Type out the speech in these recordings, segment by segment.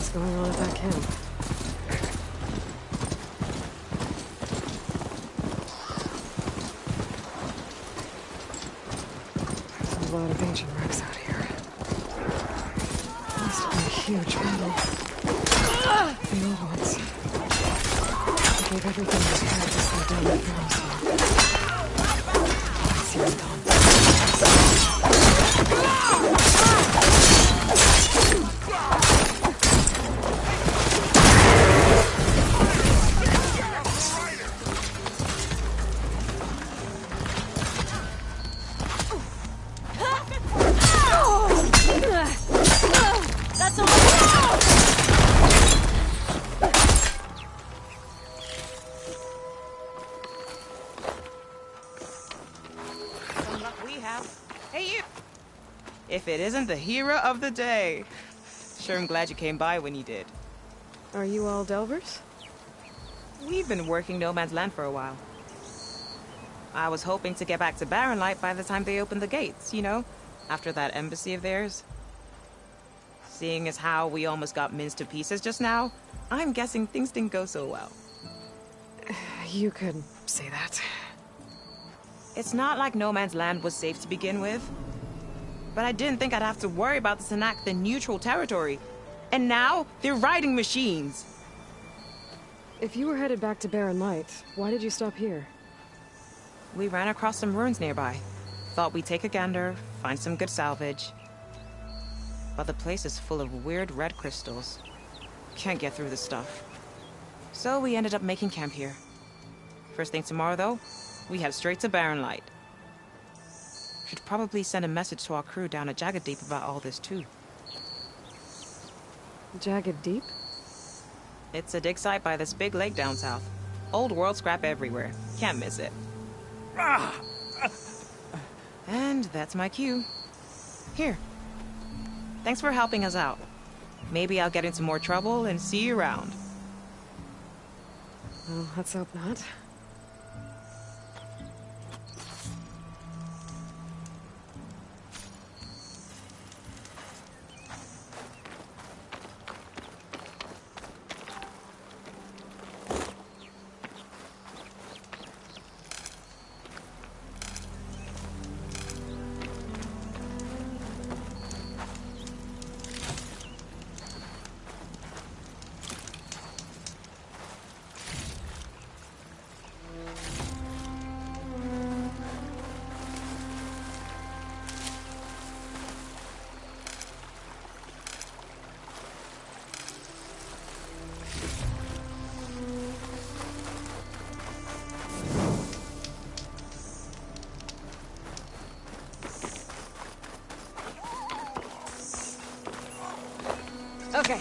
is going on at that camp? There's a lot of ancient wrecks out here. Must have been a huge battle. The old ones. They gave everything they had to slow down the Pharaoh's. I see them gone. If it isn't the hero of the day. Sure, I'm glad you came by when you did. Are you all Delvers? We've been working No Man's Land for a while. I was hoping to get back to Barren Light by the time they opened the gates, you know? After that embassy of theirs. Seeing as how we almost got minced to pieces just now, I'm guessing things didn't go so well. You could say that. It's not like No Man's Land was safe to begin with. But I didn't think I'd have to worry about this enact the neutral territory. And now, they're riding machines. If you were headed back to Barren Light, why did you stop here? We ran across some ruins nearby. Thought we'd take a gander, find some good salvage. But the place is full of weird red crystals. Can't get through the stuff. So we ended up making camp here. First thing tomorrow, though, we head straight to Barren Light. Should probably send a message to our crew down at Jagged Deep about all this, too. Jagged Deep? It's a dig site by this big lake down south. Old world scrap everywhere. Can't miss it. And that's my cue. Here. Thanks for helping us out. Maybe I'll get into more trouble and see you around. Well, let's hope not. Okay.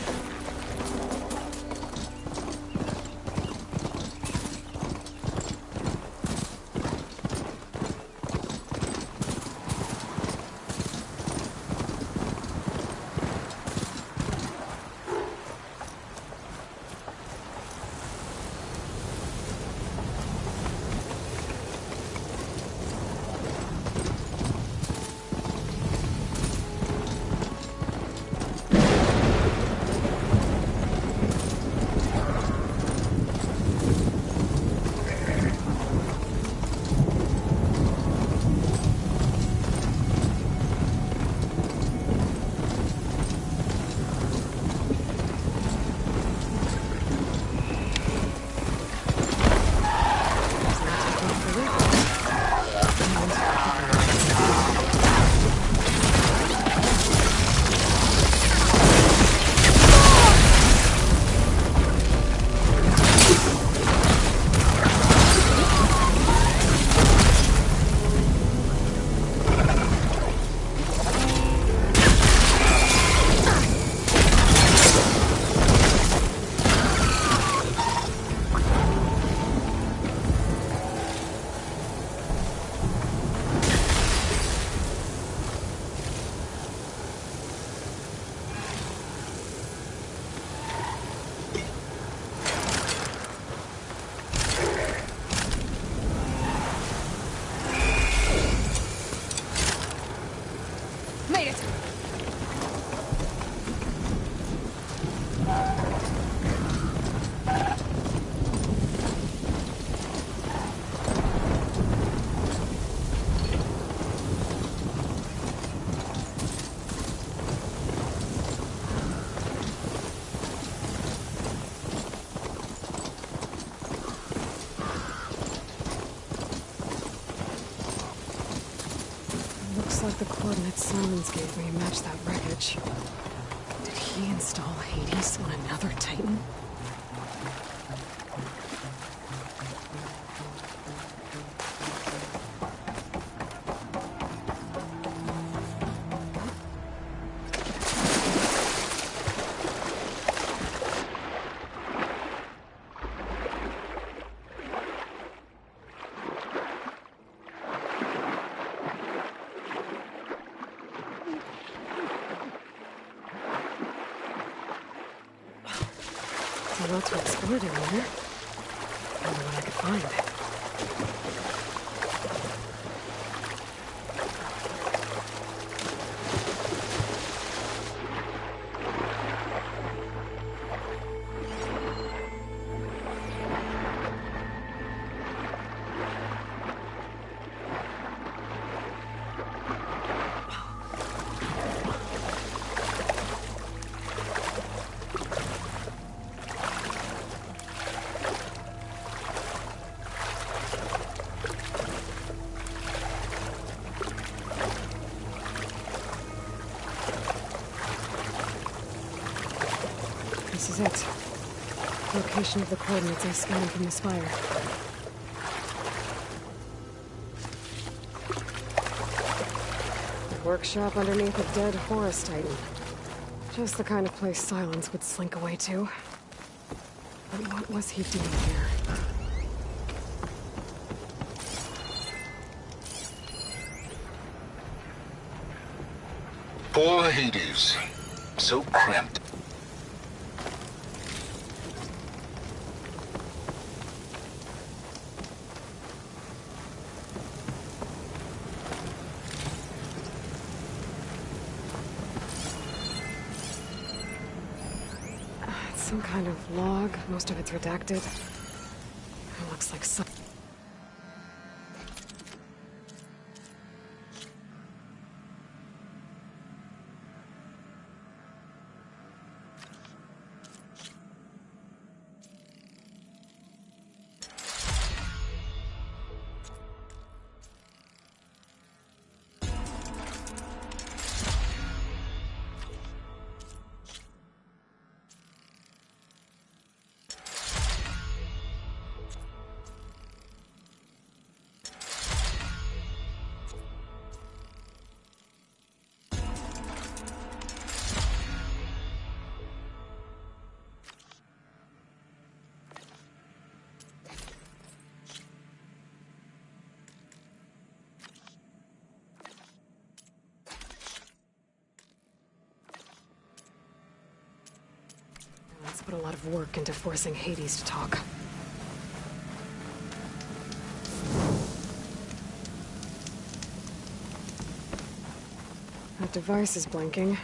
like the coordinates Simons gave me match that wreckage. Did he install Hades on another Titan? A lot to explore down there. Wonder what I could find. This is it. Location of the coordinates I scanned from the spire. A workshop underneath a dead Horus Titan. Just the kind of place Silence would slink away to. But what was he doing here? Poor Hades. So cramped. Some kind of log. Most of it's redacted. It looks like some... Let's put a lot of work into forcing Hades to talk. That device is blinking.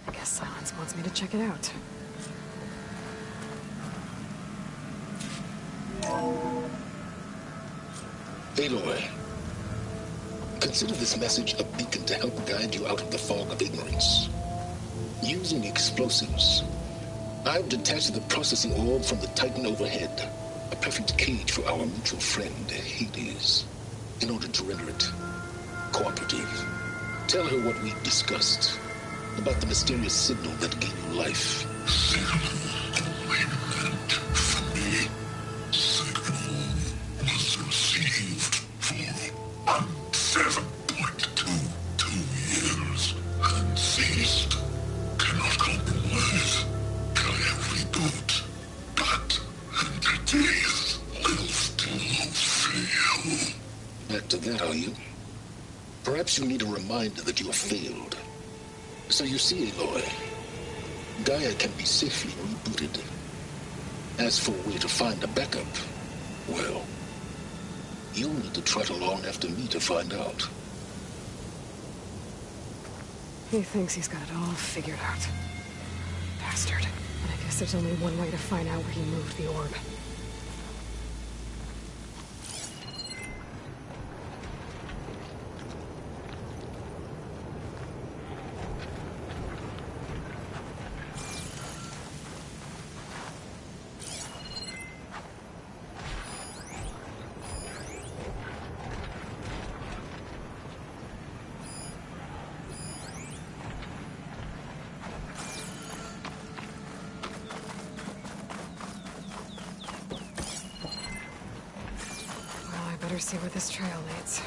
I guess Silence wants me to check it out. Aloy, consider this message a beacon to help guide you out of the fog of ignorance. Using explosives, I've detached the processing orb from the Titan overhead, a perfect cage for our mutual friend, Hades, in order to render it cooperative. Tell her what we discussed about the mysterious signal that gave you life. Signal only meant for me. Signal was received for 7.22 years and ceased. Cannot compromise. Try every boot, but entities will still fail. Back to that, are you? Perhaps you need a reminder that you have failed. So you see, Aloy, Gaia can be safely rebooted. As for a way to find a backup, well, you'll need to trot along after me to find out. He thinks he's got it all figured out. Bastard. But I guess there's only one way to find out where he moved the orb. Better see where this trail leads.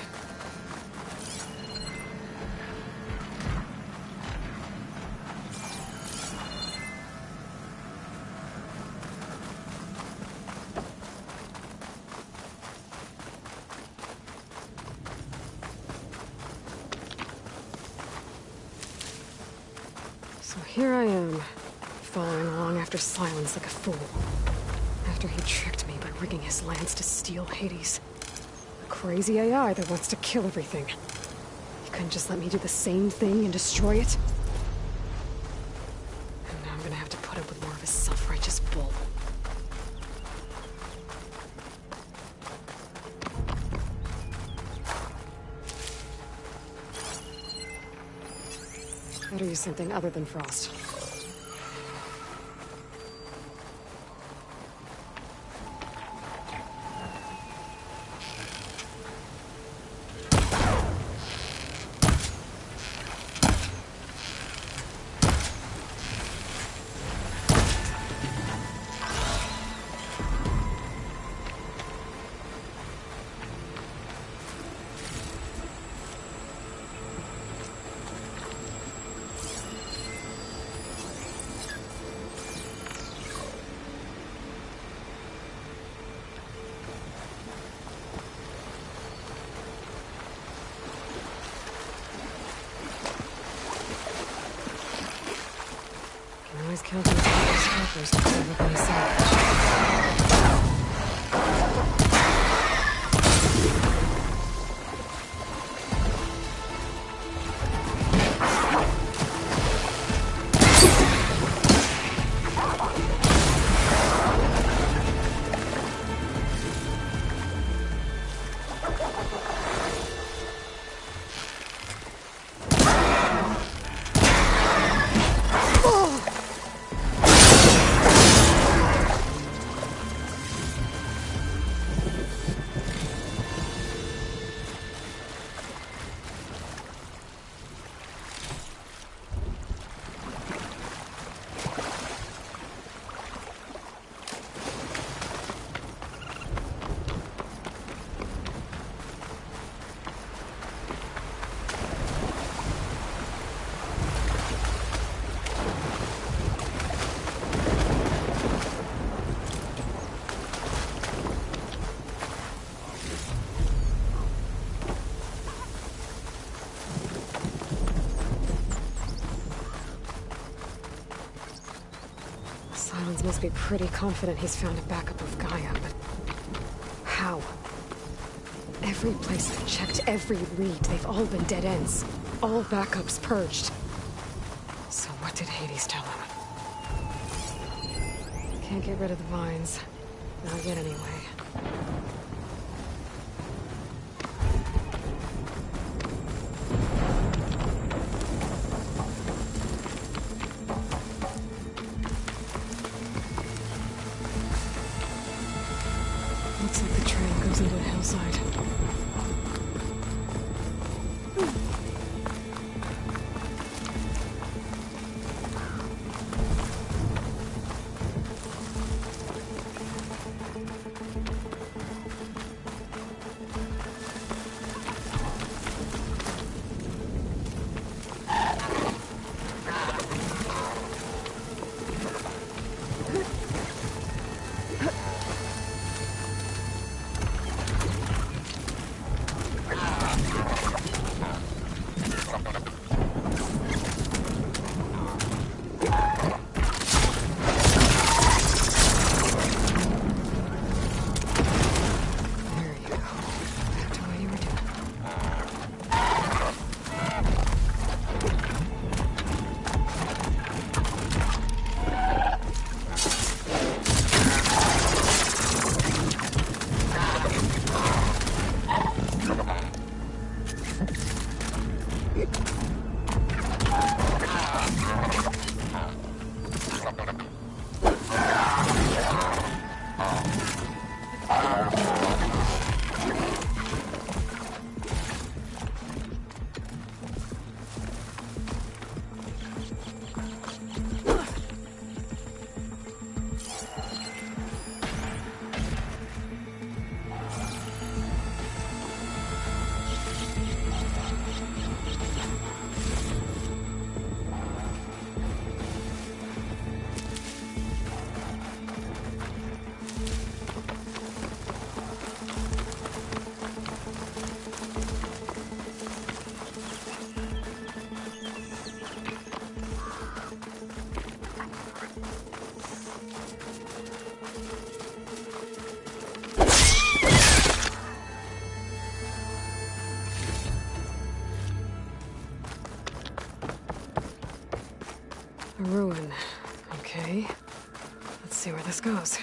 So here I am, following along after Silence like a fool. After he tricked me by rigging his lance to steal Hades. A crazy AI that wants to kill everything. He couldn't just let me do the same thing and destroy it? And now I'm gonna have to put up with more of his self-righteous bull. Better use something other than frost. Always count on scalpers to cover up any salvage. Silence must be pretty confident he's found a backup of Gaia, but how? Every place I've checked, every lead, they've all been dead ends. All backups purged. So what did Hades tell him? Can't get rid of the vines. Not yet, anyway. Looks like the trail goes into a hillside. Let's see where this goes.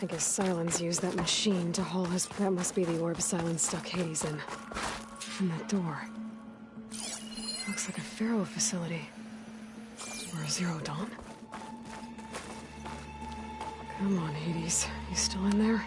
I guess Silence used that machine to haul his... That must be the orb Silence stuck Hades in. And that door. Looks like a Pharaoh facility. Or a Zero Dawn? Come on, Hades. You still in there?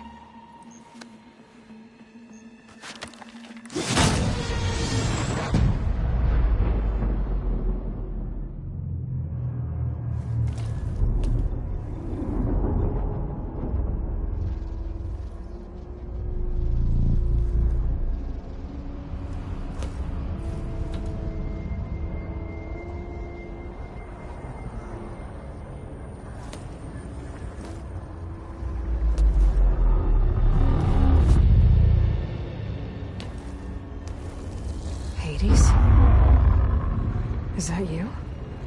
Is that you?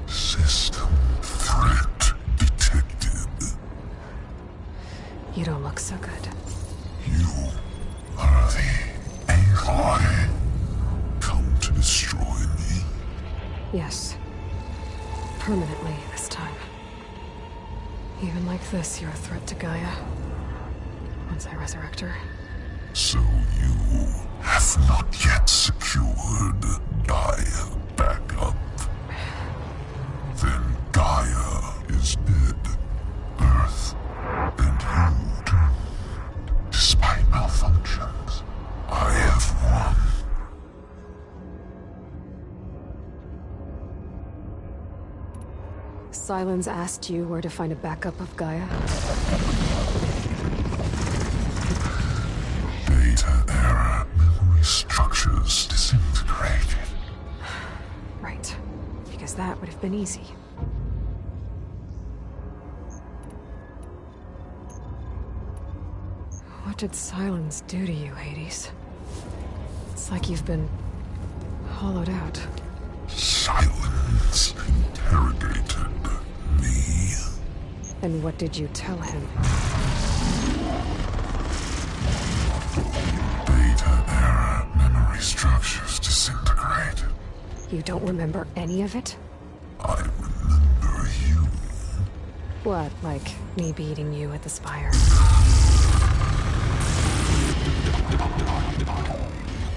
System threat detected. You don't look so good. You are the Aloy. Come to destroy me. Yes. Permanently this time. Even like this, you're a threat to Gaia. Once I resurrect her. So you have not yet secured Gaia back up. Then Gaia is dead. Earth and you doomed. Despite malfunctions, I have won. Silence asked you where to find a backup of Gaia? Data error. Memory structures disintegrated. Right. Because that would have been easy. What did Silence do to you, Hades? It's like you've been hollowed out. Silence interrogated me. And what did you tell him? Data error. Memory structures disintegrated. You don't remember any of it? I remember you. What, like me beating you at the spire?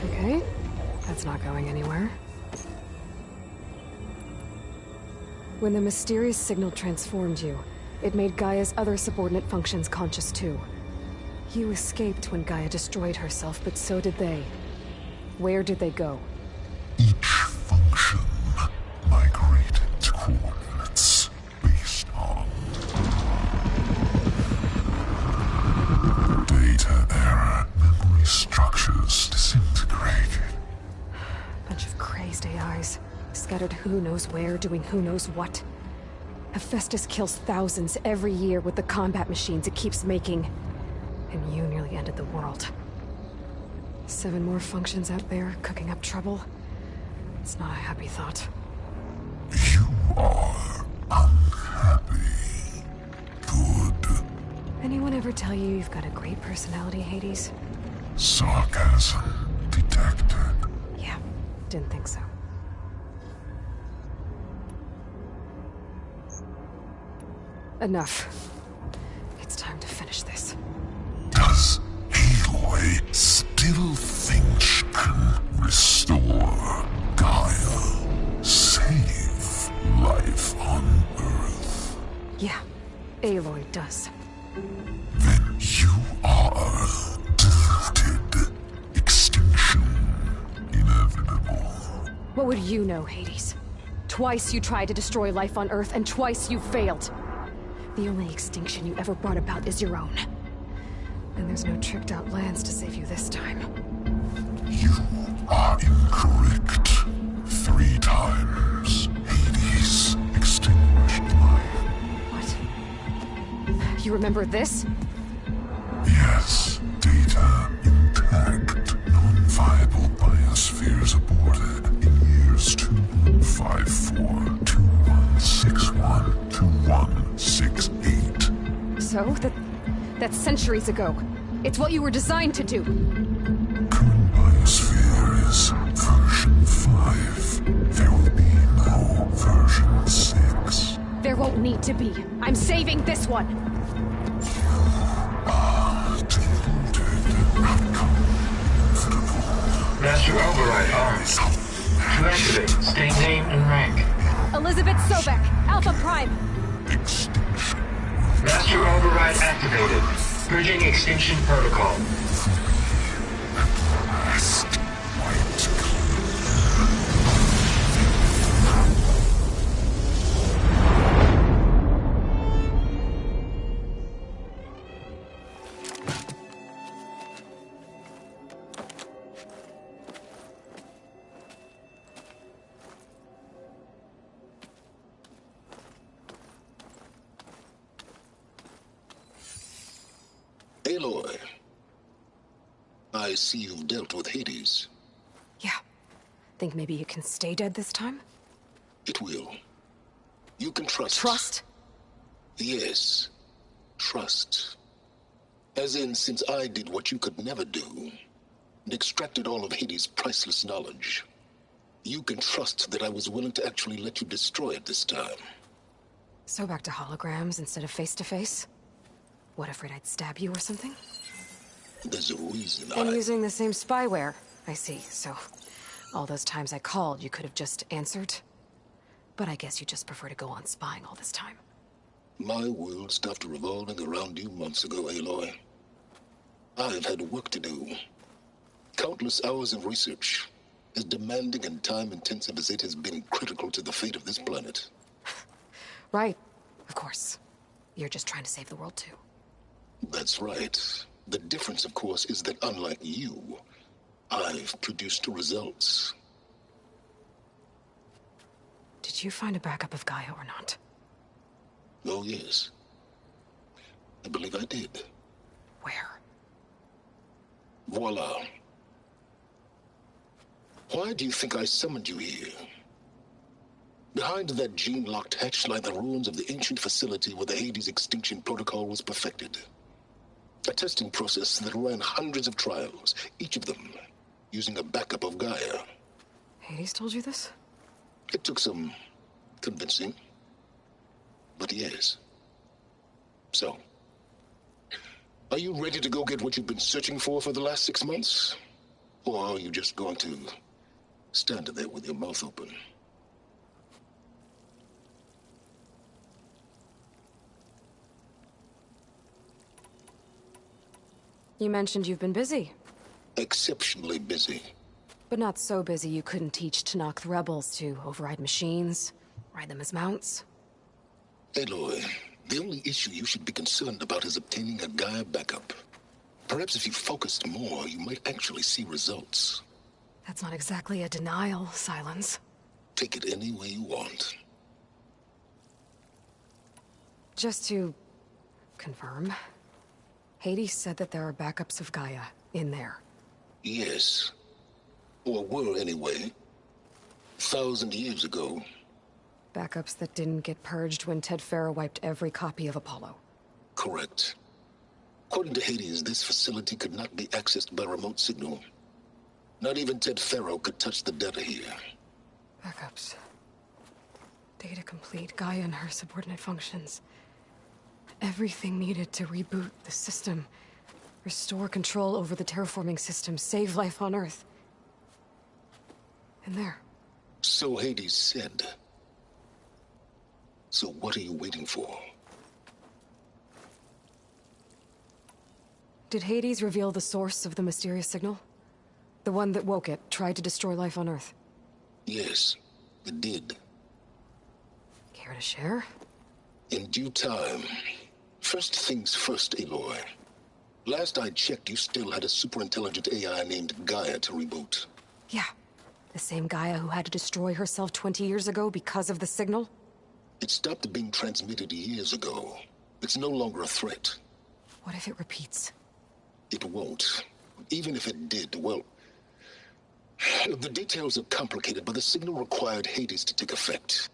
Okay, that's not going anywhere. When the mysterious signal transformed you, it made Gaia's other subordinate functions conscious too. You escaped when Gaia destroyed herself, but so did they. Where did they go? Each function migrated to coordinates based on data error. Memory structures disintegrated. Bunch of crazed AIs, scattered who knows where, doing who knows what. Hephaestus kills thousands every year with the combat machines it keeps making. And you nearly ended the world. 7 more functions out there, cooking up trouble. It's not a happy thought. You are unhappy. Good. Anyone ever tell you you've got a great personality, Hades? Sarcasm detected. Yeah, didn't think so. Enough. It's time to finish this. Does Aloy still think she can restore Gaia? Save life on Earth? Yeah, Aloy does. Then you are deluded. Extinction inevitable. What would you know, Hades? Twice you tried to destroy life on Earth, and twice you failed. The only extinction you ever brought about is your own. And there's no tricked-out lands to save you this time. You are incorrect. 3 times Hades extinguished life. What? You remember this? Yes, data intact. Non-viable biospheres aborted in years 2154, 2161, 2168. So? That's centuries ago. It's what you were designed to do. Current biosphere is version 5. There will be no version 6. There won't need to be. I'm saving this one. Master override on. To activate, state name and rank. Elizabeth Sobek, Alpha Prime. Extinction. Master override activated. Bridging extinction protocol. Last white. Aloy, I see you've dealt with Hades. Yeah. Think maybe you can stay dead this time? It will. You can trust. Trust? Yes. Trust. As in, since I did what you could never do, and extracted all of Hades' priceless knowledge, you can trust that I was willing to actually let you destroy it this time. So back to holograms instead of face-to-face? What, afraid I'd stab you or something? There's a reason And using the same spyware. I see, so... all those times I called, you could have just answered? But I guess you just prefer to go on spying all this time. My world stopped revolving around you months ago, Aloy. I've had work to do. Countless hours of research, as demanding and time-intensive as it has been critical to the fate of this planet. Right, of course. You're just trying to save the world, too. That's right. The difference, of course, is that unlike you, I've produced results. Did you find a backup of Gaia or not? Oh, yes. I believe I did. Where? Voila. Why do you think I summoned you here? Behind that gene-locked hatch lie the ruins of the ancient facility where the Hades extinction protocol was perfected. A testing process that ran hundreds of trials, each of them using a backup of Gaia. Hades told you this? It took some convincing, but yes. So, are you ready to go get what you've been searching for the last 6 months? Or are you just going to stand there with your mouth open? You mentioned you've been busy. Exceptionally busy. But not so busy you couldn't teach Tanakh the rebels to override machines, ride them as mounts. Aloy, the only issue you should be concerned about is obtaining a Gaia backup. Perhaps if you focused more, you might actually see results. That's not exactly a denial, Silence. Take it any way you want. Just to confirm, Hades said that there are backups of Gaia in there. Yes. Or were anyway. 1,000 years ago. Backups that didn't get purged when Ted Farrow wiped every copy of Apollo. Correct. According to Hades, this facility could not be accessed by remote signal. Not even Ted Farrow could touch the data here. Backups. Data complete, Gaia and her subordinate functions. Everything needed to reboot the system. Restore control over the terraforming system, save life on Earth. And there. So Hades said. So what are you waiting for? Did Hades reveal the source of the mysterious signal? The one that woke it, tried to destroy life on Earth? Yes, it did. Care to share? In due time. First things first, Aloy. Last I checked, you still had a super-intelligent AI named Gaia to reboot. Yeah. The same Gaia who had to destroy herself 20 years ago because of the signal? It stopped being transmitted years ago. It's no longer a threat. What if it repeats? It won't. Even if it did, well... The details are complicated, but the signal required Hades to take effect.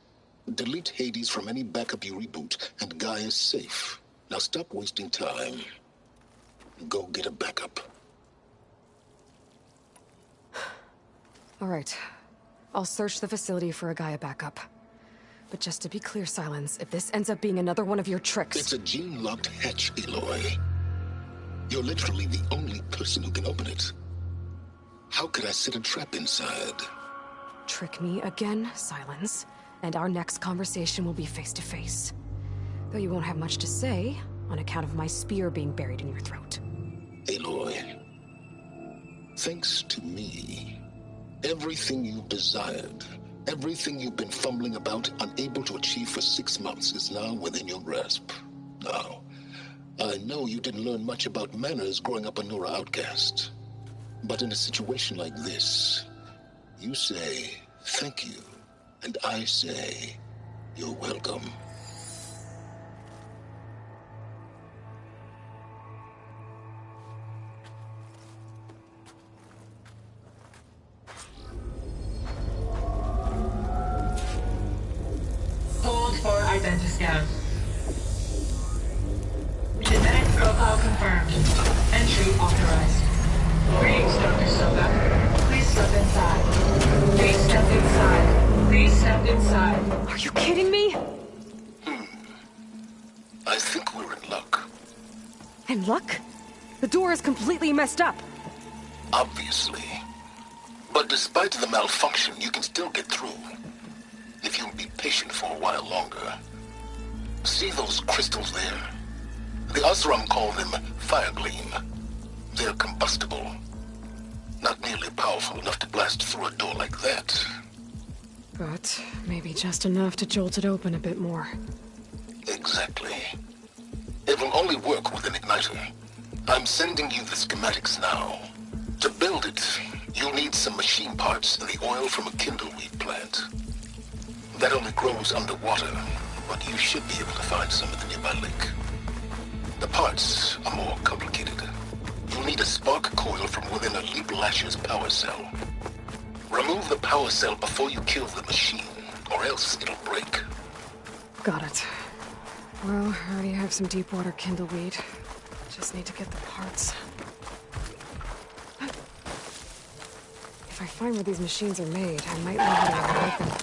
Delete Hades from any backup you reboot, and Gaia's safe. Now stop wasting time. Go get a backup. All right. I'll search the facility for a Gaia backup. But just to be clear, Silence, if this ends up being another one of your tricks... It's a gene-locked hatch, Aloy. You're literally the only person who can open it. How could I set a trap inside? Trick me again, Silence, and our next conversation will be face to face. Though you won't have much to say, on account of my spear being buried in your throat. Aloy, thanks to me, everything you've desired, everything you've been fumbling about, unable to achieve for 6 months, is now within your grasp. Now, I know you didn't learn much about manners growing up a Nora outcast. But in a situation like this, you say, thank you, and I say, you're welcome. Hold for identiscan. Genetic profile confirmed. Entry authorized. Greetings, Dr. Soga. Please step inside. Please step inside. Please step inside. Are you kidding me? I think we're in luck. In luck? The door is completely messed up. Obviously. But despite the malfunction, you can still get through. If you'll be patient for a while longer. See those crystals there? The Osram call them fire gleam. They're combustible. Not nearly powerful enough to blast through a door like that. But maybe just enough to jolt it open a bit more. Exactly. It will only work with an igniter. I'm sending you the schematics now. To build it, you'll need some machine parts and the oil from a kindleweed plant. That only grows underwater, but you should be able to find some at the nearby lake. The parts are more complicated. You'll need a spark coil from within a Leap Lasher's power cell. Remove the power cell before you kill the machine, or else it'll break. Got it. Well, I already have some deep water kindleweed. Just need to get the parts. If I find where these machines are made, I might know how to operate them.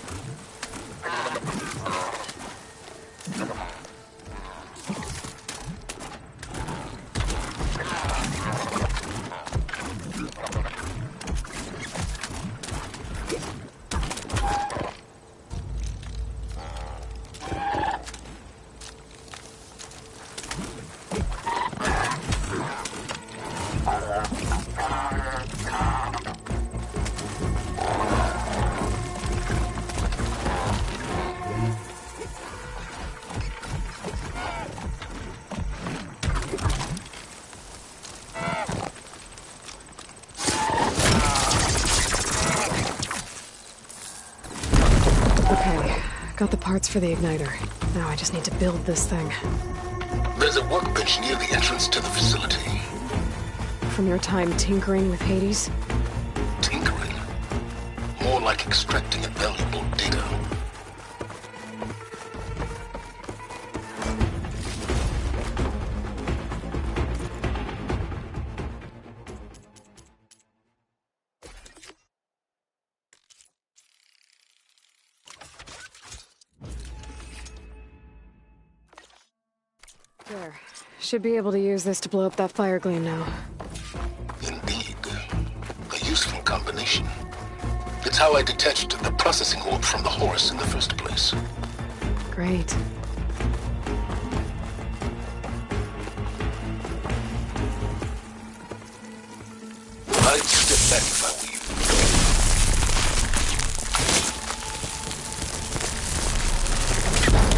Got the parts for the igniter. Now I just need to build this thing. There's a workbench near the entrance to the facility. From your time tinkering with Hades? Tinkering? More like extracting valuable data. There. Should be able to use this to blow up that fire gleam now. Indeed. A useful combination. It's how I detached the processing orb from the horse in the first place. Great. I'd step back if I were you.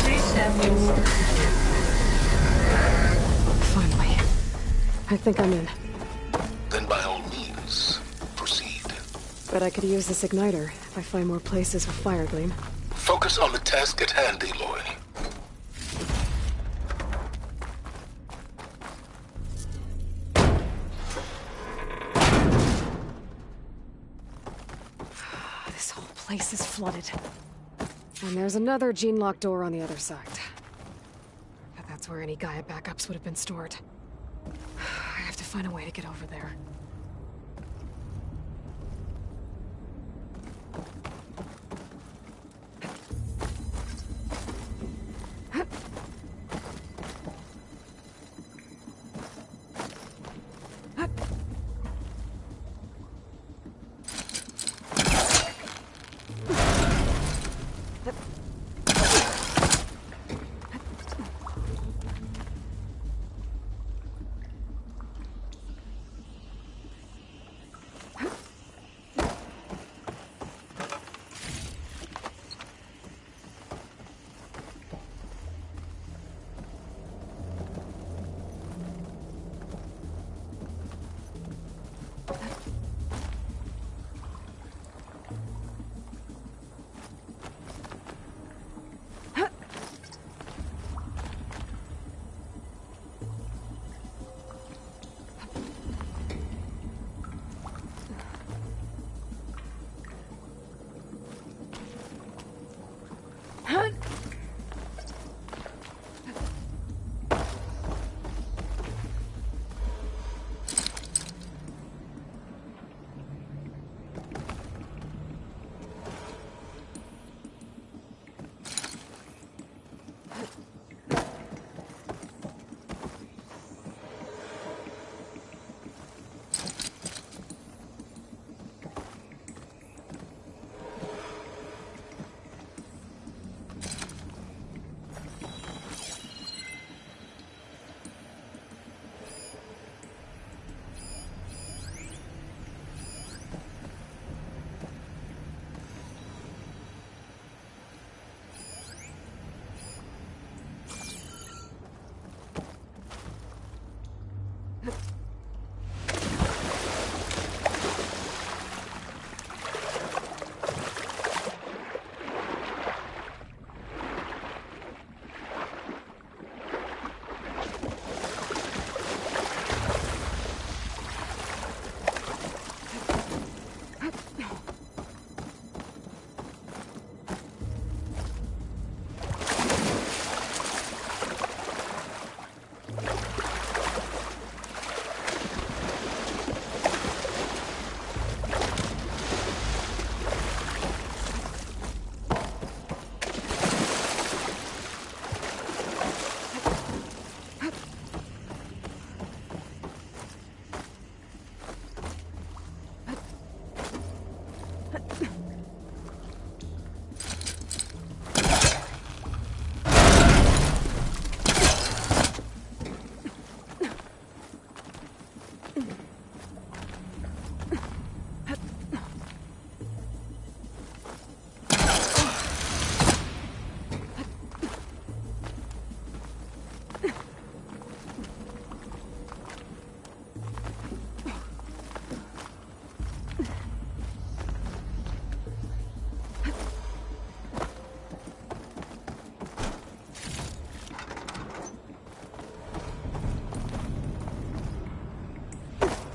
Please step inside. Finally. I think I'm in. Then by all means, proceed. But I could use this igniter if I find more places with fire gleam. Focus on the task at hand, Aloy. This whole place is flooded. And there's another gene-lock door on the other side. But that's where any Gaia backups would have been stored. I have to find a way to get over there.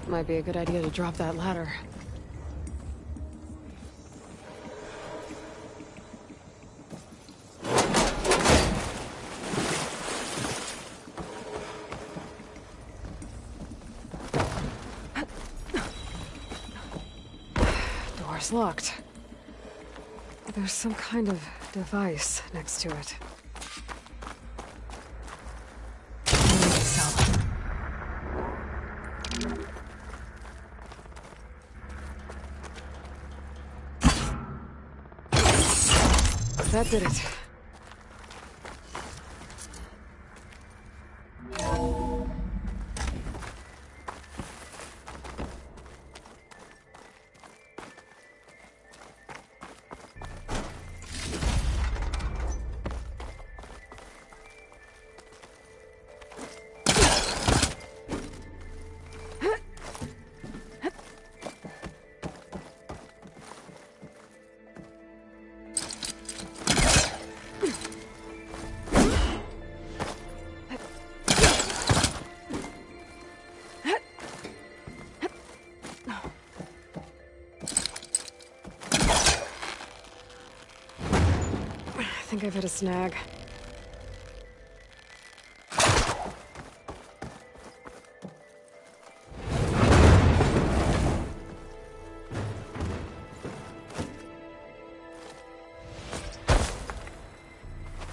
Might be a good idea to drop that ladder. Door's locked. There's some kind of device next to it. That did it. I think I've hit a snag.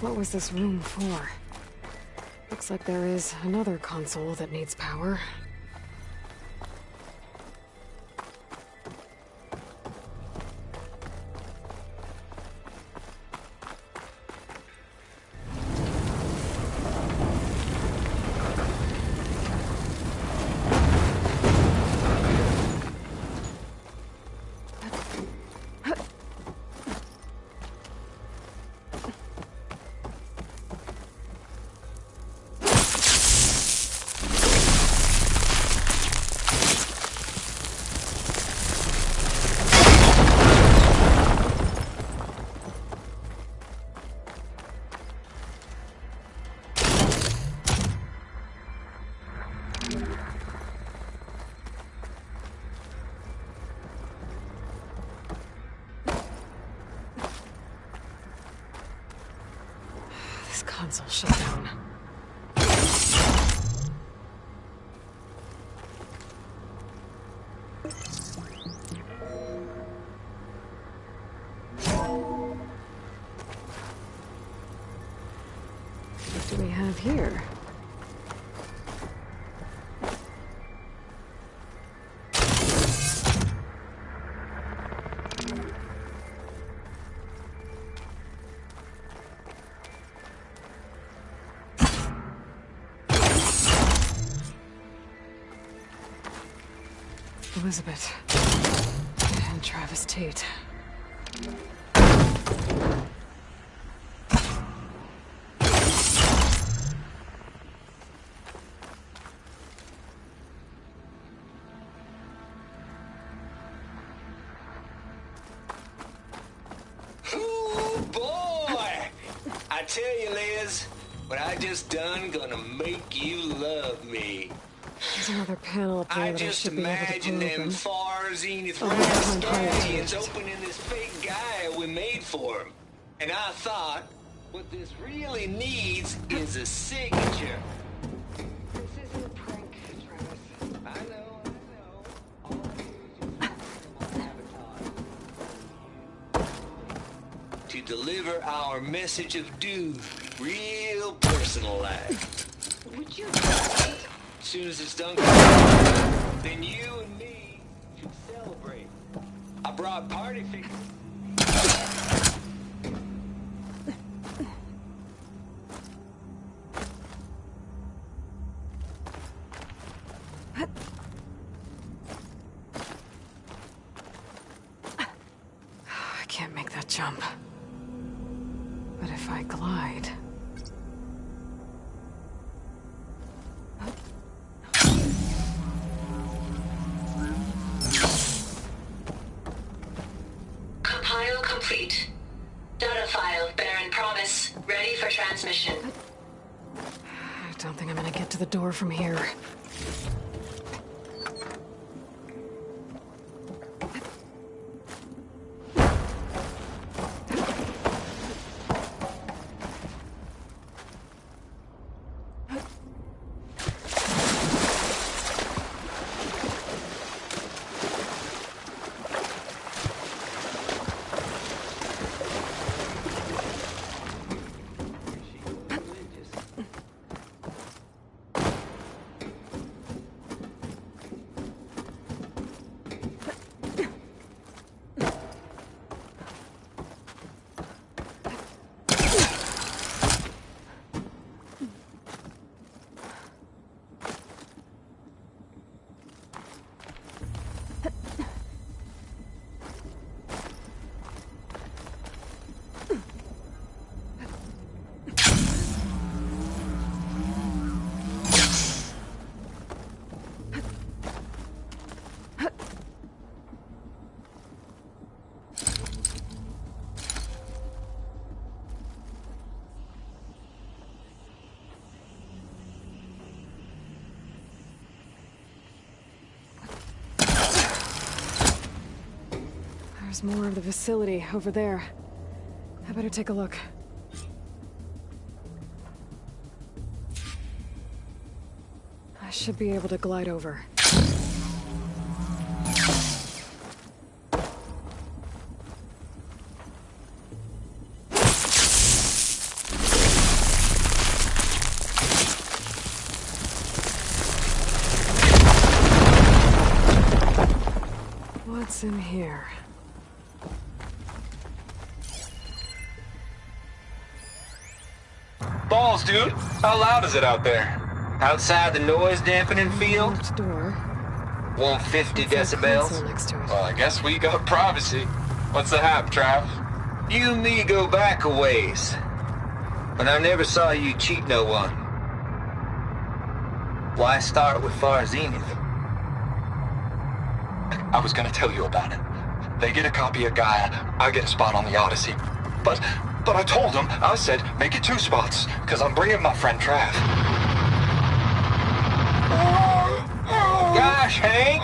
What was this room for? Looks like there is another console that needs power. Console shut down. What do we have here? Elizabeth and Travis Tate. Ooh, boy! I tell you, Liz, what I just done gonna make you love me. There's another panel up there I that I just should be able to imagine pull them open. far zenith Oh, I'm guardians tired. opening this fake guy we made for him. And I thought, what this really needs is a signature. This isn't a prank, Travis. I know. All I do is just my avatar. To deliver our message of doom, real personalized. Would you As soon as it's done, then you and me should celebrate. I brought party figures. I can't make that jump. But if I glide... Compile complete. Data file, Baron Promise, ready for transmission. I don't think I'm gonna get to the door from here. There's more of the facility over there. I better take a look. I should be able to glide over. What's in here? Balls, dude. How loud is it out there? Outside the noise dampening field? Locked door. 150 Console decibels? next to it. Well, I guess we got privacy. What's the hap, Trav? You and me go back a ways. But I never saw you cheat no one. Why start with Far Zenith? I was gonna tell you about it. They get a copy of Gaia, I get a spot on the Odyssey. But I told them, I said, make it 2 spots, because I'm bringing my friend Trav. Gosh, Hank.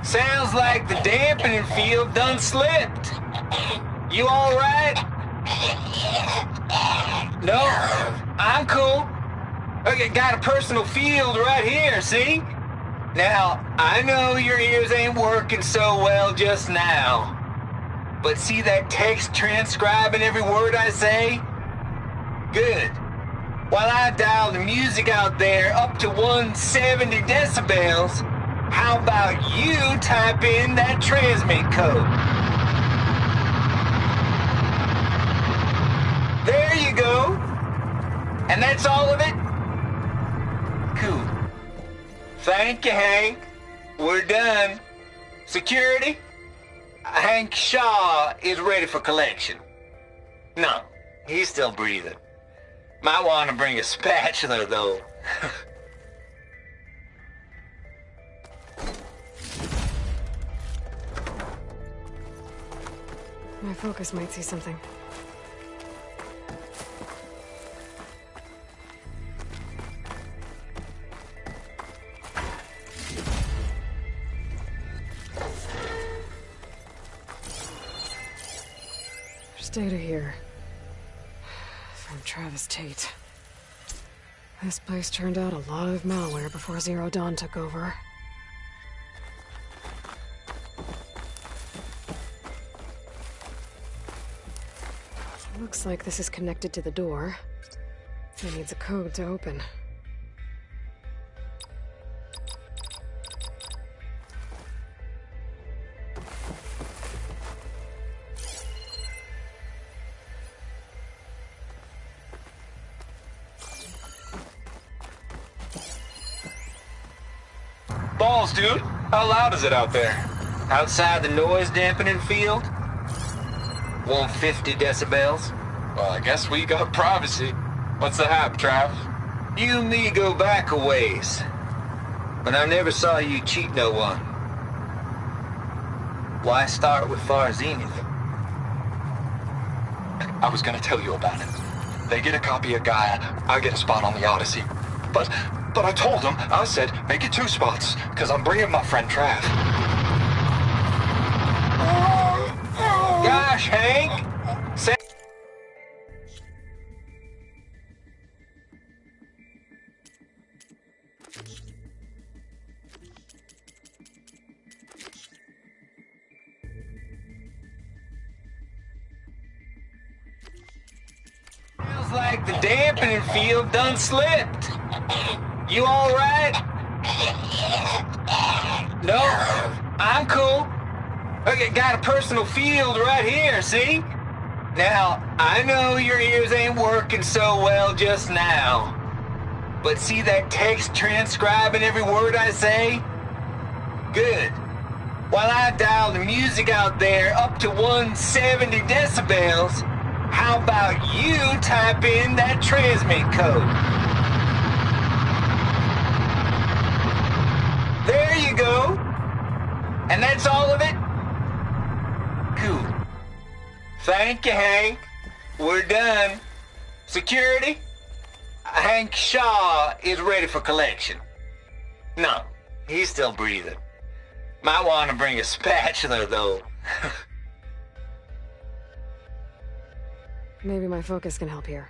Sounds like the dampening field done slipped. You all right? No, I'm cool. Okay, got a personal field right here, see? Now, I know your ears ain't working so well just now. But see that text transcribing every word I say? Good. While I dial the music out there up to 170 decibels, how about you type in that transmit code? There you go. And that's all of it? Cool. Thank you, Hank. We're done. Security? Hank Shaw is ready for collection. No, he's still breathing. Might want to bring a spatula, though. My focus might see something. There's data here. From Travis Tate. This place turned out a lot of malware before Zero Dawn took over. Looks like this is connected to the door. It needs a code to open. Balls, dude. How loud is it out there? Outside the noise dampening field? 150 decibels? Well, I guess we got privacy. What's the hap, Trav? You and me go back a ways. But I never saw you cheat no one. Why start with Far Zenith? I was gonna tell you about it. They get a copy of Gaia, I get a spot on the Odyssey. But I told them, I said, make it 2 spots, because I'm bringing my friend Trav. Gosh, Hank. Sounds like the dampening field done slipped. You all right? No, I'm cool. Okay, got a personal field right here, see? Now, I know your ears ain't working so well just now. But see that text transcribing every word I say? Good. While I dial the music out there up to 170 decibels, how about you type in that transmit code? There you go. And that's all of it? Cool. Thank you, Hank. We're done. Security? Hank Shaw is ready for collection. No, he's still breathing. Might want to bring a spatula, though. Maybe my focus can help here.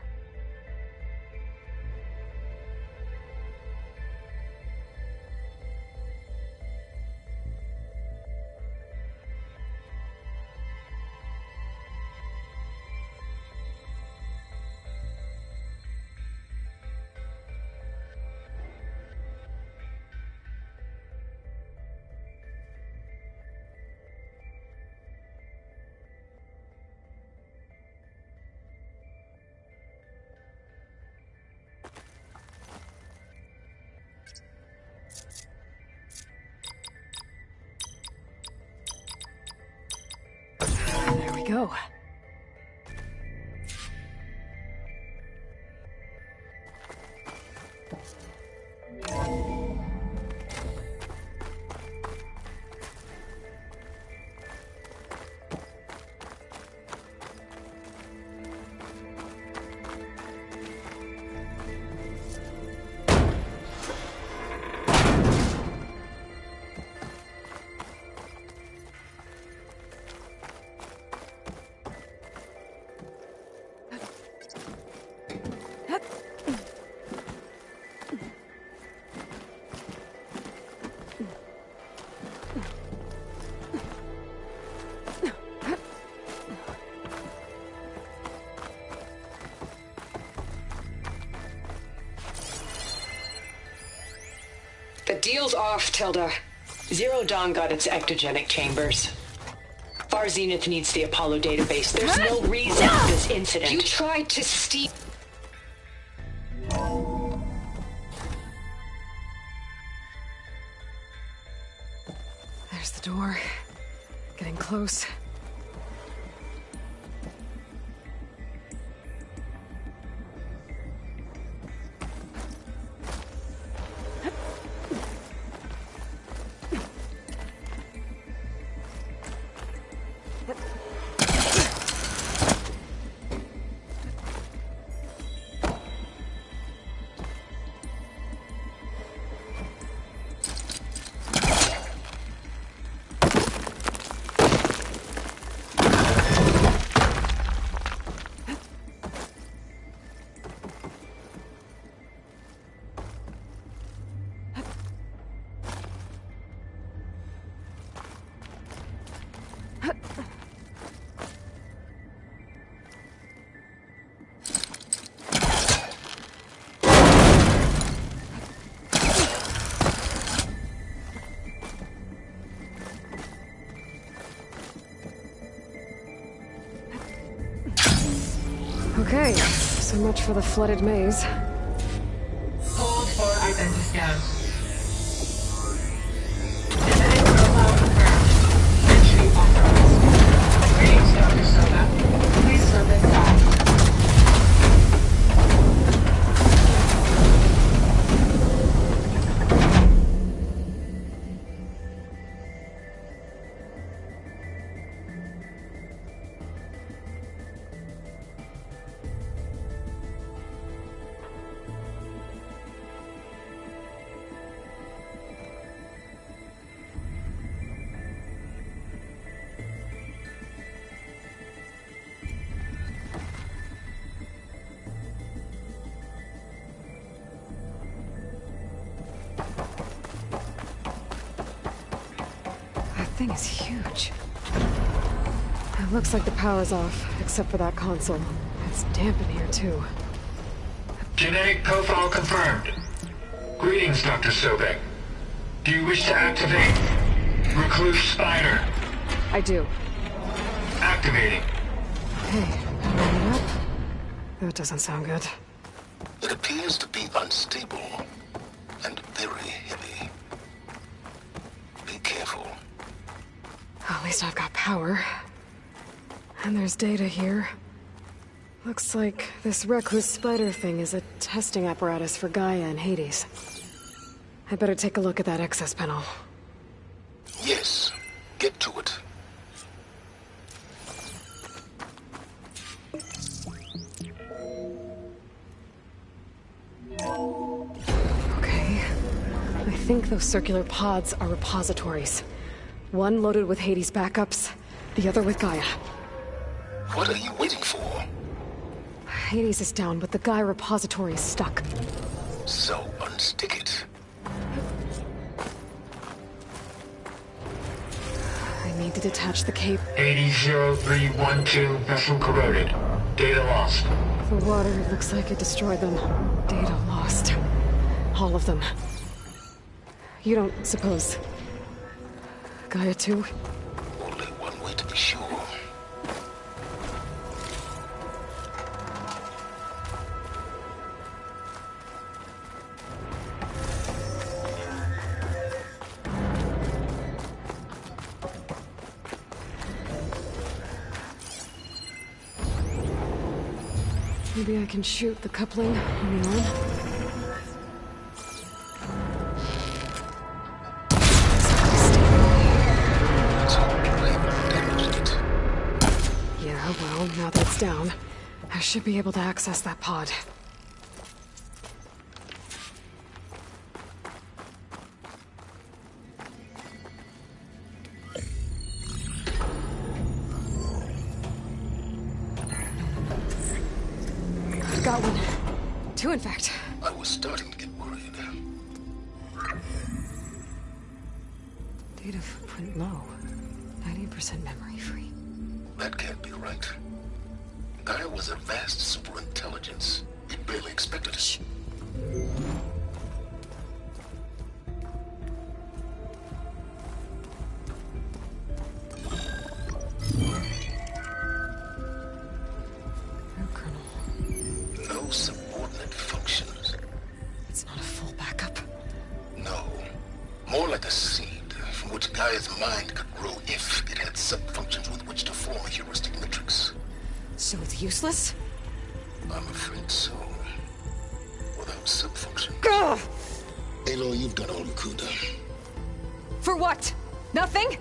There we go. The deal's off, Tilda. Zero Dawn got its ectogenic chambers. Far Zenith needs the Apollo database. There's no reason for this incident. You tried to steal... There's the door. Getting close. Okay, so much for the flooded maze. Hold for identiscan. Genetic profile confirmed. Entry authorized. Greetings, Dr. Soda. Please step inside. That thing is huge. It looks like the power's off, except for that console. It's damp in here, too. Genetic profile confirmed. Greetings, Dr. Sobek. Do you wish to activate Recluse Spider? I do. Activating. Hey, warm it up? That doesn't sound good. It appears to be unstable and very heavy. Be careful. At least I've got power. And there's data here. Looks like this Recluse Spider thing is a testing apparatus for Gaia and Hades. I better take a look at that access panel. Yes, get to it. Okay. I think those circular pods are repositories. One loaded with Hades backups, the other with Gaia. What are you waiting for? Hades is down, but the Gaia repository is stuck. So unstick it. I need to detach the cable. 800312 vessel corroded. Data lost. The water, it looks like it destroyed them. Data lost. All of them. You don't suppose... Gaia too? Only one way to be sure. Maybe I can shoot the coupling on the arm. Yeah, well, now that it's down, I should be able to access that pod. Got one. Two, in fact. I was starting to get worried. Data footprint low. 90% memory free. That can't be right. Gaia was a vast superintelligence. We barely expected it. No subordinate functions. It's not a full backup. No. More like a seed from which Gaia's mind could grow if it had sub-functions with which to form a heuristic matrix. So it's useless? I'm afraid so. Without sub-function. Ugh! Aloy, you've done all you could. For what? Nothing?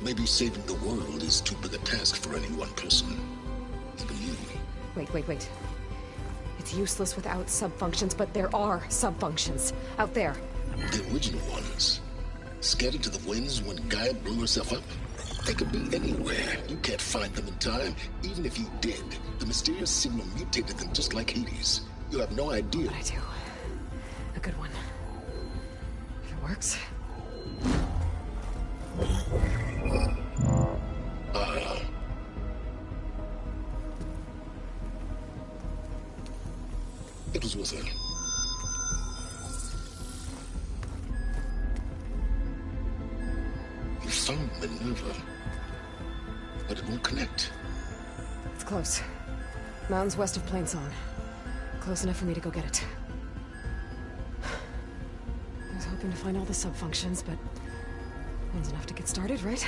Maybe saving the world is too big a task for any one person. Even you. Wait. It's useless without subfunctions, but there are subfunctions out there. The original ones. Scattered to the winds when Gaia blew herself up? They could be anywhere. You can't find them in time. Even if you did, the mysterious signal mutated them just like Hades. You have no idea. But I do. A good one. If it works. It was with her. You found Minerva, but it won't connect. It's close. Mountains west of Plainsong. Close enough for me to go get it. I was hoping to find all the subfunctions, but one's enough to get started, right?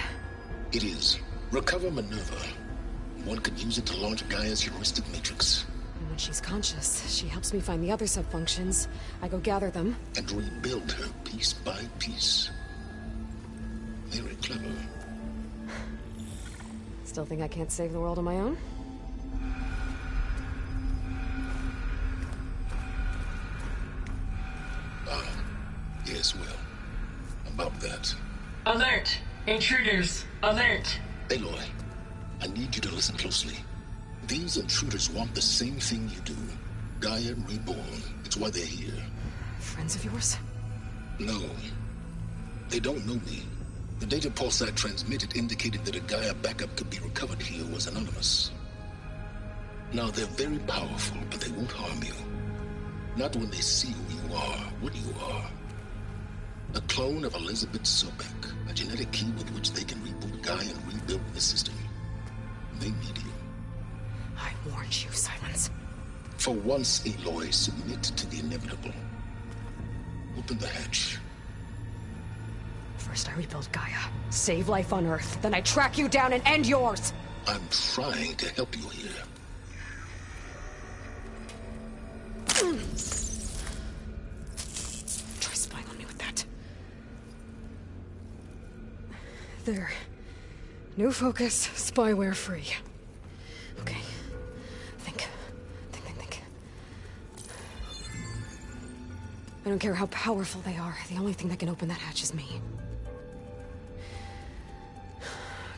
It is. Recover Minerva. One could use it to launch Gaia's heuristic matrix. And when she's conscious, she helps me find the other subfunctions. I go gather them. And rebuild her piece by piece. Very clever. Still think I can't save the world on my own? Yes, well, about that. Alert! Intruders! Alert! Aloy, I need you to listen closely. These intruders want the same thing you do. Gaia reborn. It's why they're here. Friends of yours? No. They don't know me. The data pulse I transmitted indicated that a Gaia backup could be recovered here was anonymous. Now, they're very powerful, but they won't harm you. Not when they see who you are, what you are. A clone of Elizabeth Sobek, a genetic key with which they can reboot Gaia and rebuild the system. They need you. I warned you, Silence. For once, Aloy, submit to the inevitable. Open the hatch. First I rebuild Gaia, save life on Earth, then I track you down and end yours! I'm trying to help you here. Try spying on me with that. There. New focus, spyware free. Okay. Think. I don't care how powerful they are. The only thing that can open that hatch is me.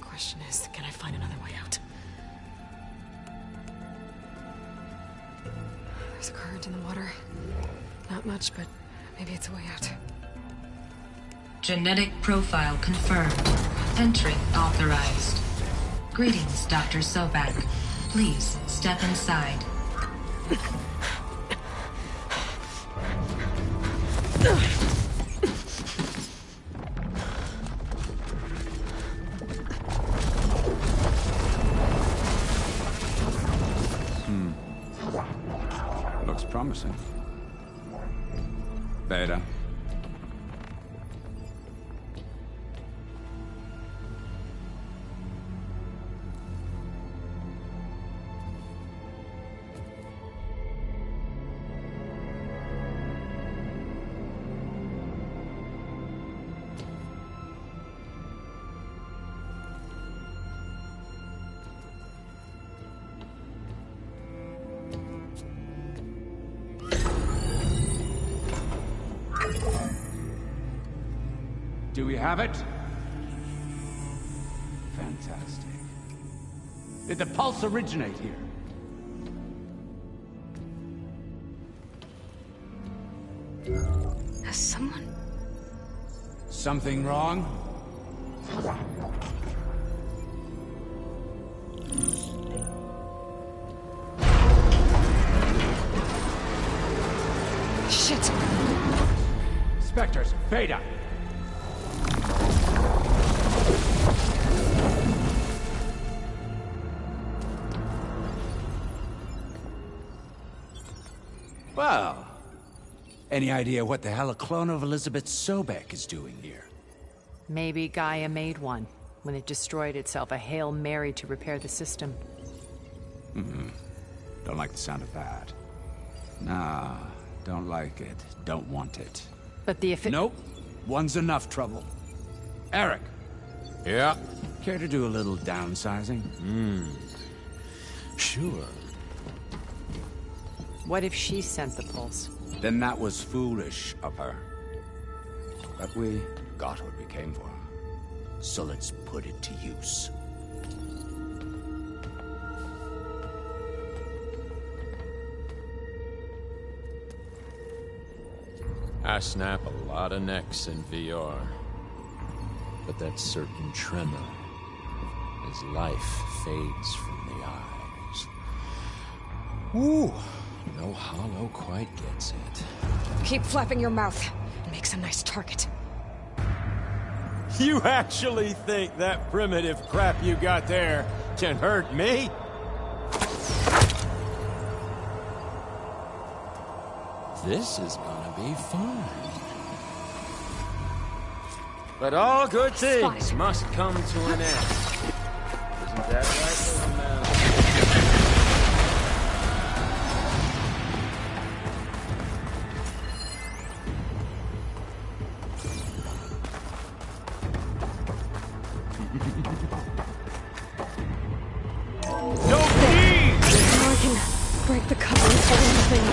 Question is, can I find another way out? There's a current in the water. Not much, but maybe it's a way out. Genetic profile confirmed. Entry authorized. Greetings, Dr. Sobak. Please step inside. Looks promising. Beta. Do we have it? Fantastic. Did the pulse originate here? Has someone... Something wrong? Shit! Spectres, Beta! Well, any idea what the hell a clone of Elizabeth Sobek is doing here? Maybe Gaia made one, when it destroyed itself, a Hail Mary to repair the system. Don't like the sound of that. Nah, don't like it. Don't want it. But the Nope. One's enough trouble. Eric. Yeah? Care to do a little downsizing? Sure. What if she sent the pulse? Then that was foolish of her. But we got what we came for. So let's put it to use. I snap a lot of necks in VR. But that certain tremor as life fades from the eyes. Woo! No hollow quite gets it. Keep flapping your mouth. It makes a nice target. You actually think that primitive crap you got there can hurt me? This is gonna be fun. But all good things must come to an end. Isn't that right, little man? I can break the cover and pull in the thing.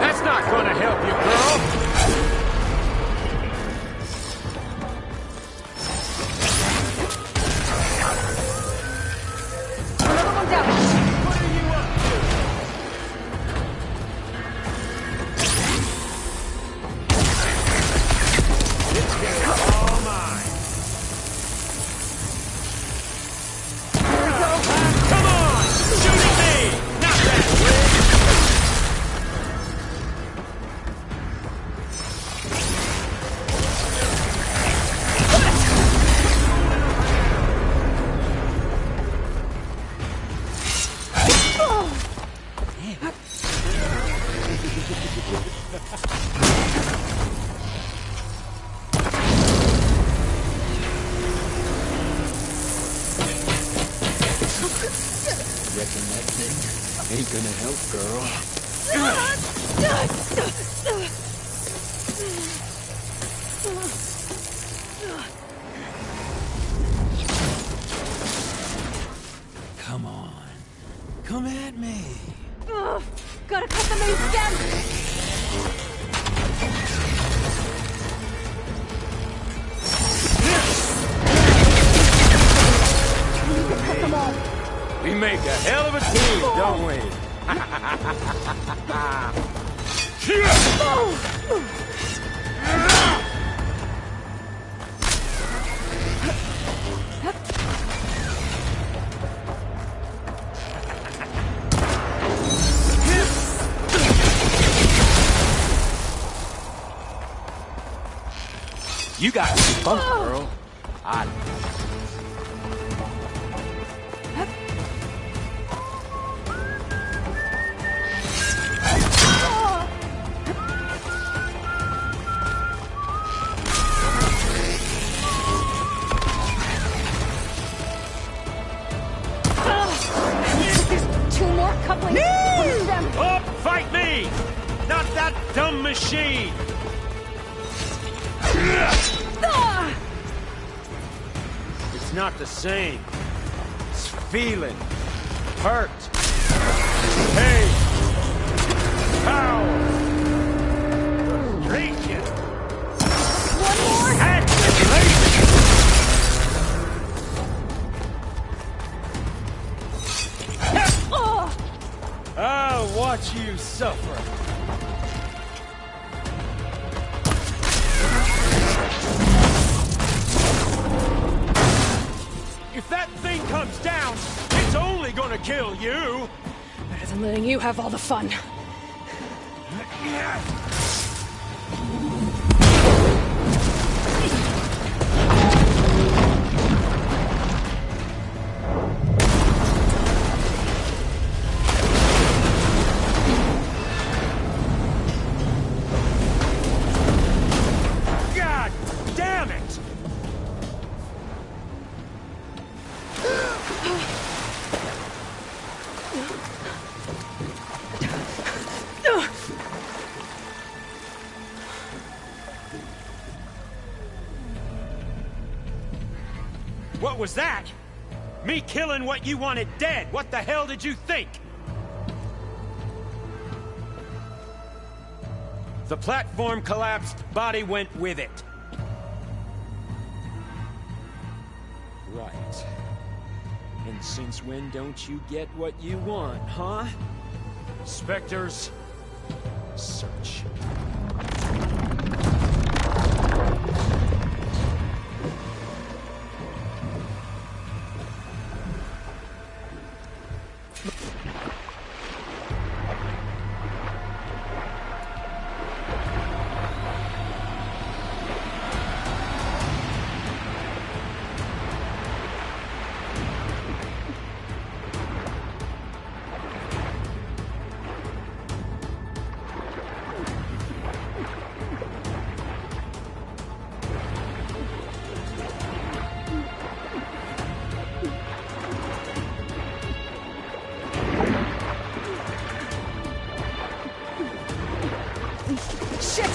That's not gonna help you, girl! Another one down. What are you up to? It's getting all mine. There we go. Come on! Shoot at me! Not that way! Reckon that thing ain't gonna help, girl. Come on. Come at me. Ugh, gotta cut the main stem. We make a hell of a team. don't we? You got spunk, girl. Two more couplings. Push them. Up, fight me! Not that dumb machine! It's not the same. It's feeling. Hurt. Pain. Power. Frustration. One more. I'll watch you suffer. If that thing comes down, it's only gonna kill you. Better than letting you have all the fun. God damn it! What was that? Me killing what you wanted dead. What the hell did you think? The platform collapsed, body went with it. Right. And since when don't you get what you want, huh? Spectres, search. Shit!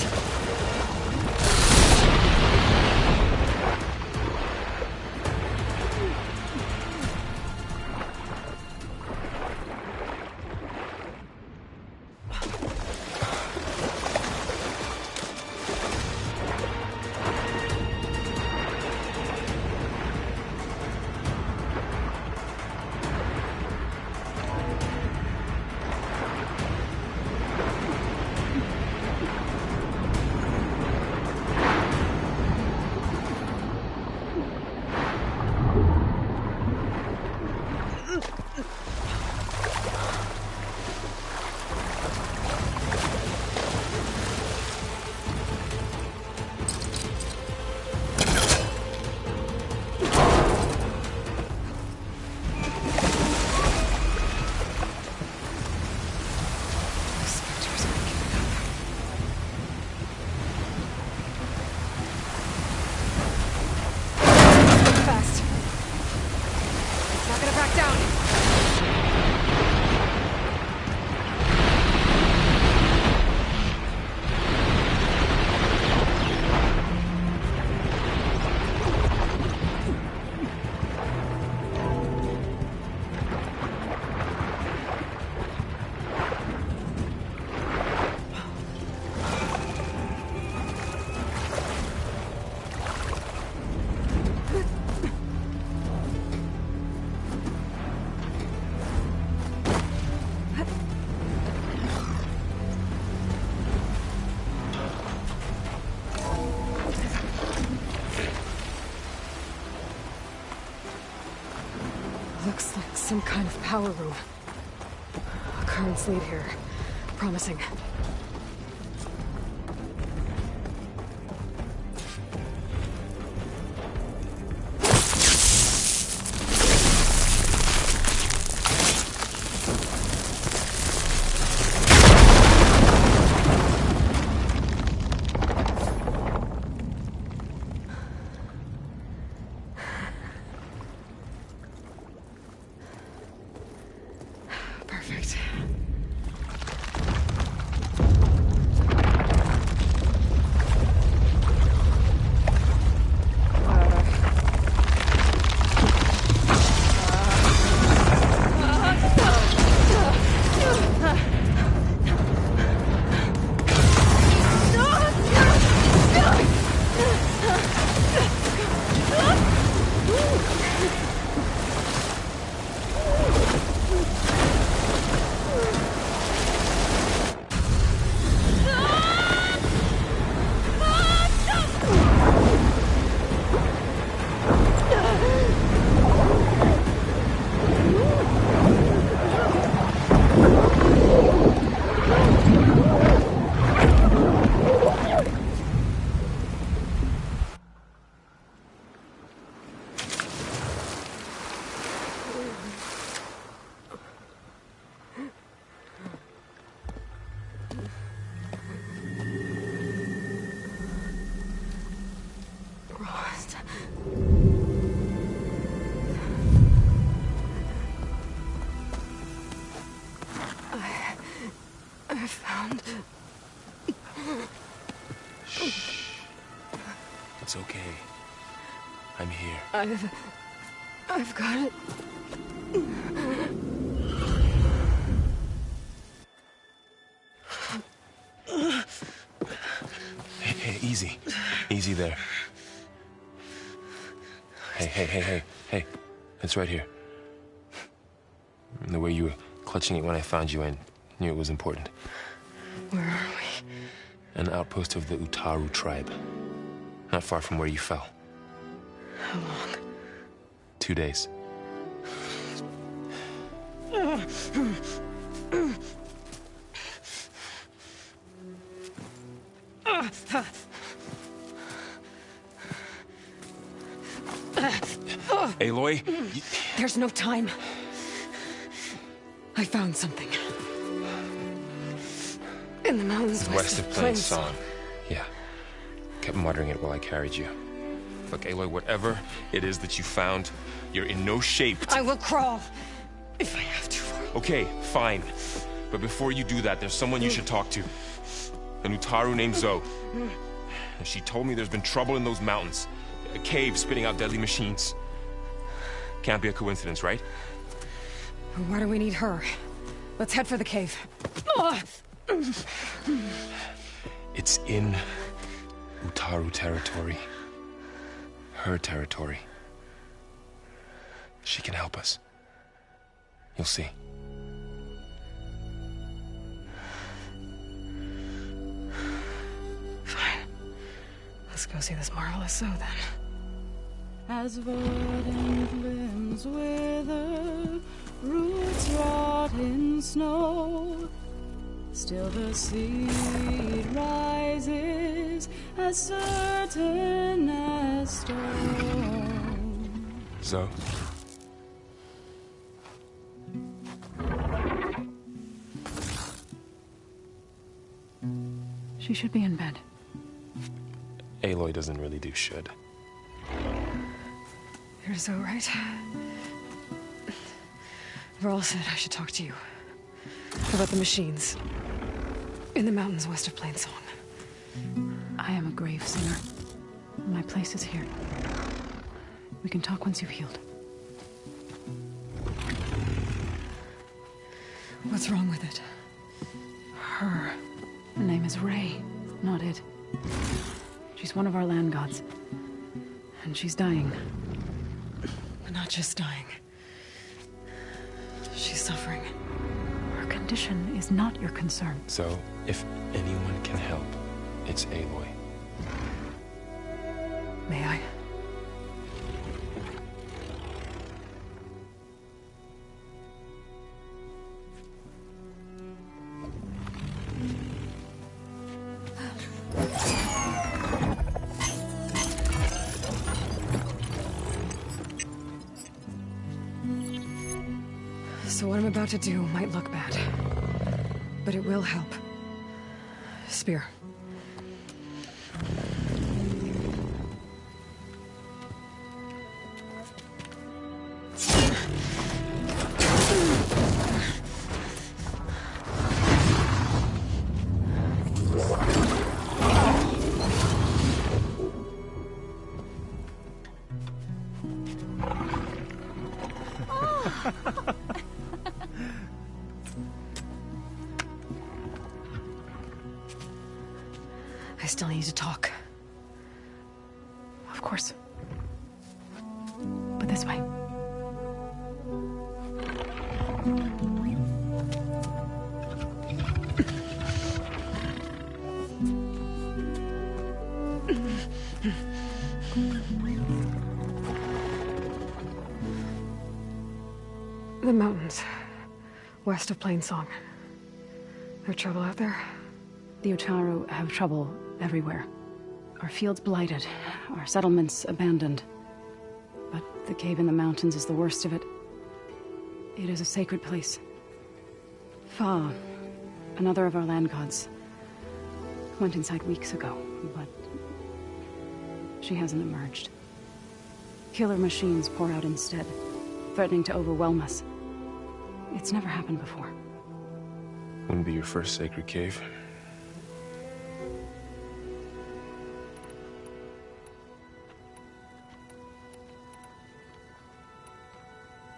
some kind of power room. A current's lead here. Promising. Perfect. I found... Shh. It's okay. I'm here. I've got it. Hey, easy. Easy there. Hey. It's right here. The way you were clutching it when I found you, I knew it was important. Where are we? An outpost of the Utaru tribe. Not far from where you fell. How long? 2 days. Aloy? There's no time. I found something. In the mountains west of Plainsong. Yeah. Kept muttering it while I carried you. Look, Aloy, whatever it is that you found, you're in no shape to... I will crawl. If I have to. Okay, fine. But before you do that, there's someone you should talk to. An Utaru named Zoe. And she told me there's been trouble in those mountains. A cave spitting out deadly machines. Can't be a coincidence, right? Why do we need her? Let's head for the cave. It's in Utaru territory. Her territory. She can help us. You'll see. Fine. Let's go see this marvelous Zoe then. As verdant limbs wither, roots rot in snow, still the seed rises as certain as stone. Zoe? She should be in bed. Aloy doesn't really do should. You're so right. Varl said I should talk to you. About the machines. In the mountains west of Plainsong. I am a grave singer. My place is here. We can talk once you've healed. What's wrong with it? Her name is Ray, not it. She's one of our land gods. And she's dying. But not just dying. She's suffering. Her condition is not your concern. So, if anyone can help, it's Aloy. May I? about to do might look bad, but it will help. Spear. I still need to talk. Of course. But this way. The mountains, west of Plainsong. There trouble out there? The Utaru have trouble everywhere. Our fields blighted, our settlements abandoned. But the cave in the mountains is the worst of it. It is a sacred place. Fa, another of our land gods, went inside weeks ago, but she hasn't emerged. Killer machines pour out instead, threatening to overwhelm us. It's never happened before. Wouldn't be your first sacred cave.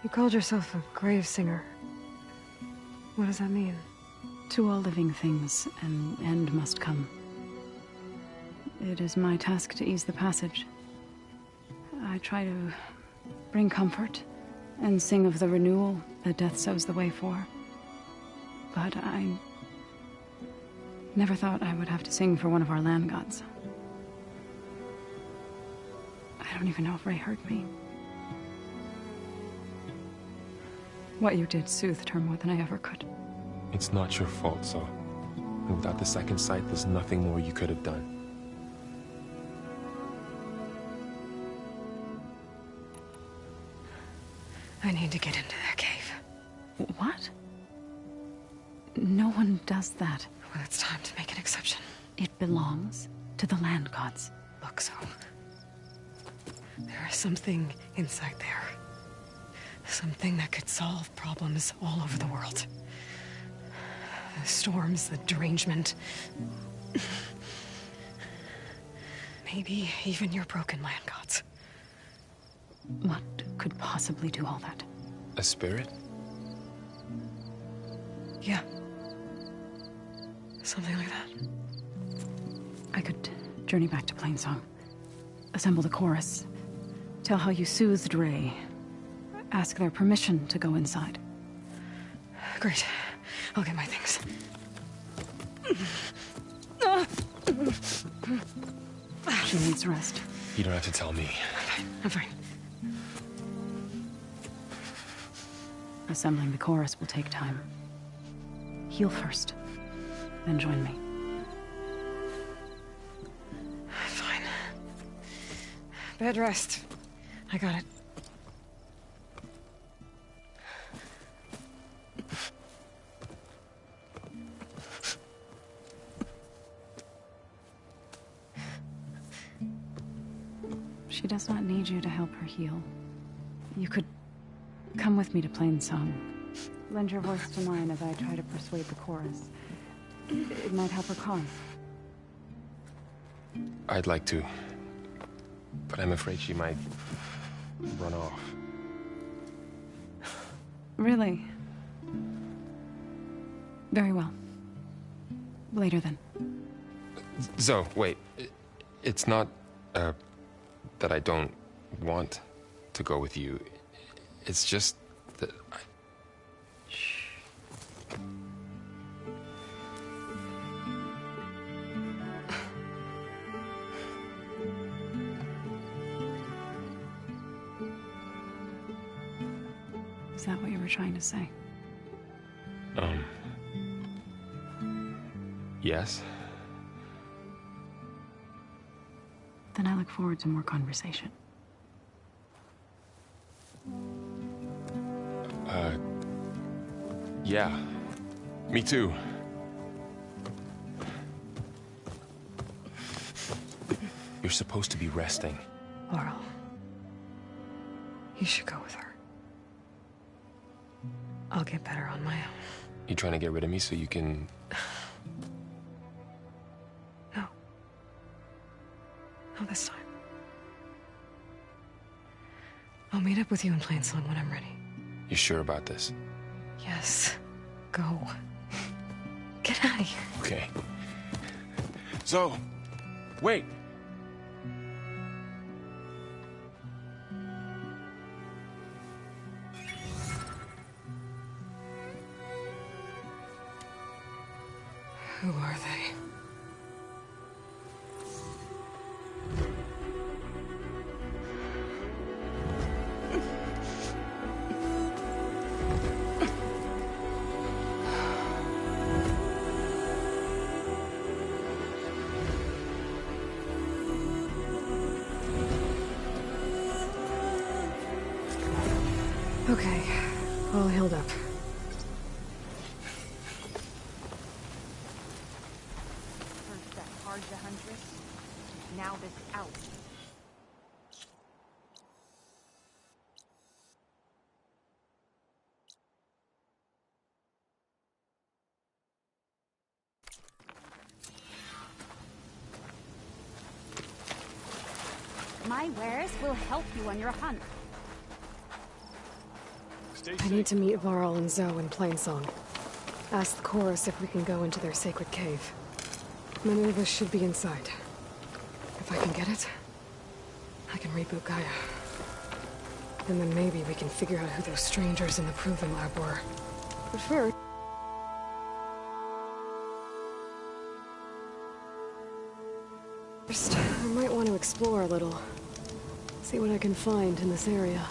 You called yourself a grave singer. What does that mean? To all living things, an end must come. It is my task to ease the passage. I try to bring comfort and sing of the renewal that death sows the way for. But I never thought I would have to sing for one of our land gods. I don't even know if Ray heard me. What you did soothed her more than I ever could. It's not your fault, so. And without the second sight, there's nothing more you could have done. I need to get into their cave. What? No one does that. Well, it's time to make an exception. It belongs to the land gods. Look, so... there is something inside there. Something that could solve problems all over the world. The storms, the derangement. Maybe even your broken land gods. What could possibly do all that? A spirit? Yeah. Something like that. I could journey back to Plainsong. Assemble the chorus. Tell how you soothed Ray. Ask their permission to go inside. Great. I'll get my things. She needs rest. You don't have to tell me. I'm fine. Assembling the chorus will take time. Heal first, then join me. Fine. Bed rest. I got it. She does not need you to help her heal. You could come with me to Plainsong. Lend your voice to mine as I try to persuade the chorus. It might help her cause. I'd like to. But I'm afraid she might run off. Really? Very well. Later then. Zoe, wait. It's not, that I don't want to go with you. It's just that I... Shh. Is that what you were trying to say? Yes? Then I look forward to more conversation. Yeah, me too. You're supposed to be resting. Laurel, you should go with her. I'll get better on my own. You trying to get rid of me so you can... No. Not this time. I'll meet up with you in Plainsong when I'm ready. You sure about this? Yes. Go. Get out of here. Okay. So, wait. Who are they? Okay, all healed up. First that hard to Huntress, now this out. My wares will help you on your hunt. I need to meet Varl and Zoe in Plainsong. Ask the chorus if we can go into their sacred cave. Many of us should be inside. If I can get it, I can reboot Gaia. And then maybe we can figure out who those strangers in the Proving Lab were. But first, I might want to explore a little. See what I can find in this area.